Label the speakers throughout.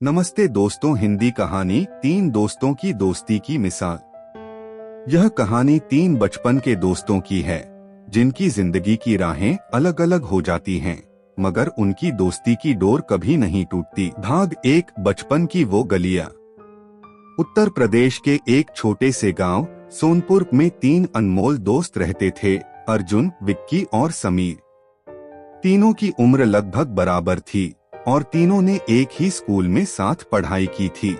Speaker 1: नमस्ते दोस्तों, हिंदी कहानी तीन दोस्तों की दोस्ती की मिसाल। यह कहानी तीन बचपन के दोस्तों की है जिनकी जिंदगी की राहें अलग अलग हो जाती हैं, मगर उनकी दोस्ती की डोर कभी नहीं टूटती। भाग एक, बचपन की वो गलियां। उत्तर प्रदेश के एक छोटे से गांव सोनपुर में तीन अनमोल दोस्त रहते थे, अर्जुन, विक्की और समीर। तीनों की उम्र लगभग बराबर थी और तीनों ने एक ही स्कूल में साथ पढ़ाई की थी।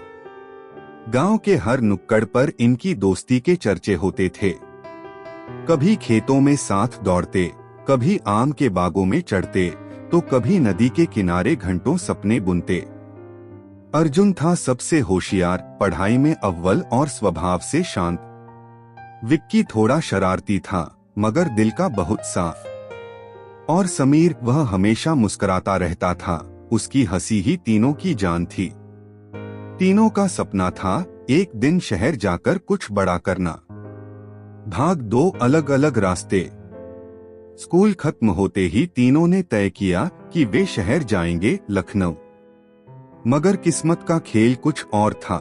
Speaker 1: गांव के हर नुक्कड़ पर इनकी दोस्ती के चर्चे होते थे। कभी खेतों में साथ दौड़ते, कभी आम के बागों में चढ़ते, तो कभी नदी के किनारे घंटों सपने बुनते। अर्जुन था सबसे होशियार, पढ़ाई में अव्वल और स्वभाव से शांत। विक्की थोड़ा शरारती था मगर दिल का बहुत साफ। और समीर, वह हमेशा मुस्कुराता रहता था, उसकी हंसी ही तीनों की जान थी। तीनों का सपना था एक दिन शहर जाकर कुछ बड़ा करना। भाग दो, अलग अलग रास्ते। स्कूल खत्म होते ही तीनों ने तय किया कि वे शहर जाएंगे, लखनऊ। मगर किस्मत का खेल कुछ और था।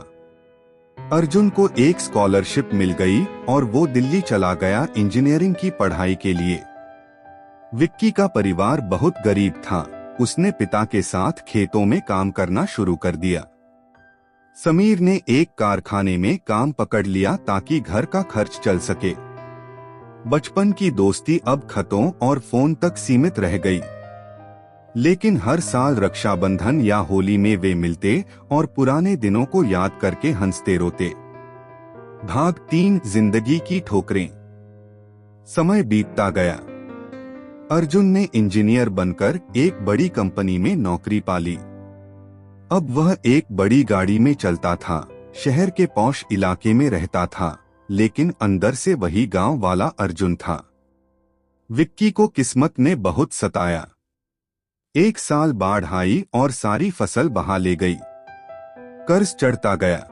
Speaker 1: अर्जुन को एक स्कॉलरशिप मिल गई और वो दिल्ली चला गया इंजीनियरिंग की पढ़ाई के लिए। विक्की का परिवार बहुत गरीब था, उसने पिता के साथ खेतों में काम करना शुरू कर दिया। समीर ने एक कारखाने में काम पकड़ लिया ताकि घर का खर्च चल सके। बचपन की दोस्ती अब खतों और फोन तक सीमित रह गई, लेकिन हर साल रक्षाबंधन या होली में वे मिलते और पुराने दिनों को याद करके हंसते रोते। भाग तीन, जिंदगी की ठोकरें। समय बीतता गया। अर्जुन ने इंजीनियर बनकर एक बड़ी कंपनी में नौकरी पाली। अब वह एक बड़ी गाड़ी में चलता था, शहर के पॉश इलाके में रहता था, लेकिन अंदर से वही गांव वाला अर्जुन था। विक्की को किस्मत ने बहुत सताया। एक साल बाढ़ आई और सारी फसल बहा ले गई। कर्ज चढ़ता गया।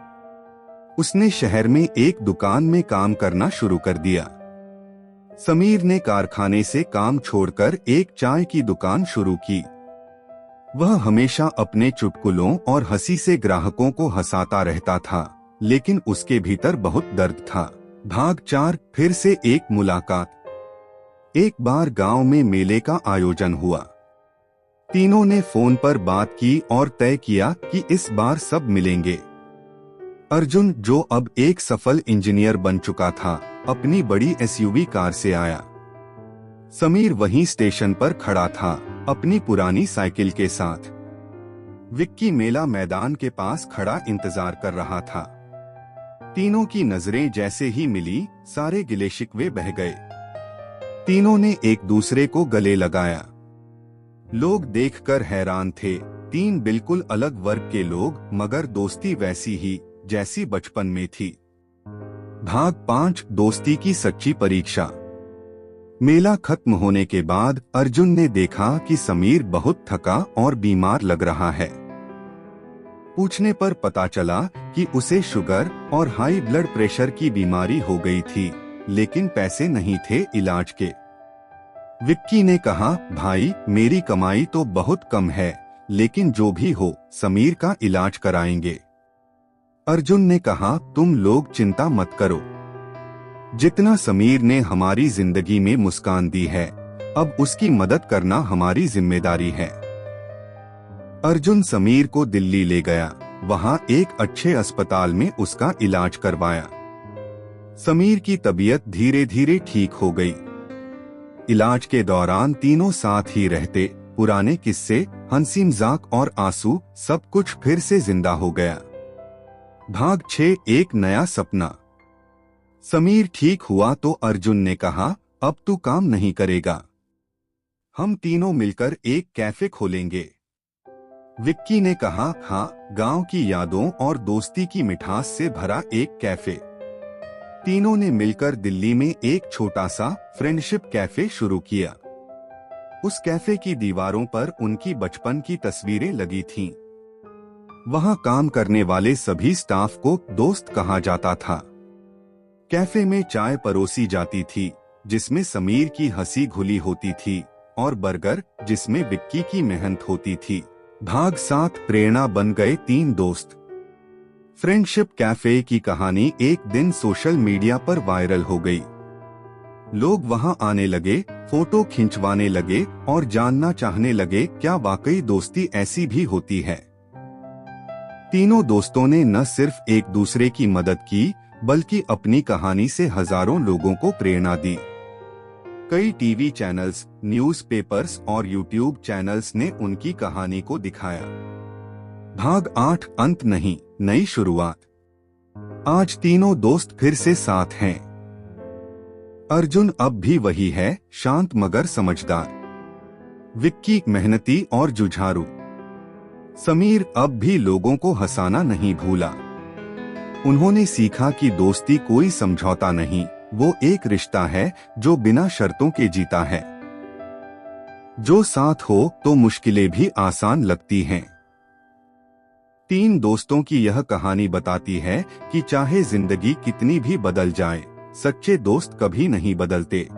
Speaker 1: उसने शहर में एक दुकान में काम करना शुरू कर दिया। समीर ने कारखाने से काम छोड़कर एक चाय की दुकान शुरू की। वह हमेशा अपने चुटकुलों और हंसी से ग्राहकों को हंसाता रहता था, लेकिन उसके भीतर बहुत दर्द था। भाग चार, फिर से एक मुलाकात। एक बार गांव में मेले का आयोजन हुआ। तीनों ने फोन पर बात की और तय किया कि इस बार सब मिलेंगे। अर्जुन, जो अब एक सफल इंजीनियर बन चुका था, अपनी बड़ी एसयूवी कार से आया। समीर वहीं स्टेशन पर खड़ा था, अपनी पुरानी साइकिल के साथ। विक्की मेला मैदान के पास खड़ा इंतजार कर रहा था। तीनों की नजरें जैसे ही मिली, सारे गिले शिकवे बह गए। तीनों ने एक दूसरे को गले लगाया। लोग देखकर हैरान थे, तीन बिल्कुल अलग वर्ग के लोग, मगर दोस्ती वैसी ही जैसी बचपन में थी। भाग पांच, दोस्ती की सच्ची परीक्षा। मेला खत्म होने के बाद अर्जुन ने देखा कि समीर बहुत थका और बीमार लग रहा है। पूछने पर पता चला कि उसे शुगर और हाई ब्लड प्रेशर की बीमारी हो गई थी, लेकिन पैसे नहीं थे इलाज के। विक्की ने कहा, भाई, मेरी कमाई तो बहुत कम है, लेकिन जो भी हो समीर का इलाज कराएंगे। अर्जुन ने कहा, तुम लोग चिंता मत करो। जितना समीर ने हमारी जिंदगी में मुस्कान दी है, अब उसकी मदद करना हमारी जिम्मेदारी है। अर्जुन समीर को दिल्ली ले गया, वहां एक अच्छे अस्पताल में उसका इलाज करवाया। समीर की तबीयत धीरे धीरे ठीक हो गई। इलाज के दौरान तीनों साथ ही रहते, पुराने किस्से, हंसी मजाक और आंसू, सब कुछ फिर से जिंदा हो गया। भाग छह, एक नया सपना। समीर ठीक हुआ तो अर्जुन ने कहा, अब तू काम नहीं करेगा, हम तीनों मिलकर एक कैफे खोलेंगे। विक्की ने कहा, हाँ, गांव की यादों और दोस्ती की मिठास से भरा एक कैफे। तीनों ने मिलकर दिल्ली में एक छोटा सा फ्रेंडशिप कैफे शुरू किया। उस कैफे की दीवारों पर उनकी बचपन की तस्वीरें लगी थीं। वहां काम करने वाले सभी स्टाफ को दोस्त कहा जाता था। कैफे में चाय परोसी जाती थी, जिसमें समीर की हंसी घुली होती थी, और बर्गर, जिसमें विक्की की मेहनत होती थी। भाग 7 प्रेरणा बन गए 3 दोस्त। फ्रेंडशिप कैफे की कहानी एक दिन सोशल मीडिया पर वायरल हो गई। लोग वहां आने लगे, फोटो खिंचवाने लगे और जानना चाहने लगे क्या वाकई दोस्ती ऐसी भी होती है। तीनों दोस्तों ने न सिर्फ एक दूसरे की मदद की, बल्कि अपनी कहानी से हजारों लोगों को प्रेरणा दी। कई टीवी चैनल्स, न्यूज़पेपर्स और यूट्यूब चैनल्स ने उनकी कहानी को दिखाया। भाग 8 अंत नहीं, नई शुरुआत। आज तीनों दोस्त फिर से साथ हैं। अर्जुन अब भी वही है, शांत मगर समझदार। विक्की मेहनती और जुझारू। समीर अब भी लोगों को हंसाना नहीं भूला। उन्होंने सीखा कि दोस्ती कोई समझौता नहीं, वो एक रिश्ता है जो बिना शर्तों के जीता है। जो साथ हो तो मुश्किलें भी आसान लगती हैं। 3 दोस्तों की यह कहानी बताती है कि चाहे जिंदगी कितनी भी बदल जाए, सच्चे दोस्त कभी नहीं बदलते।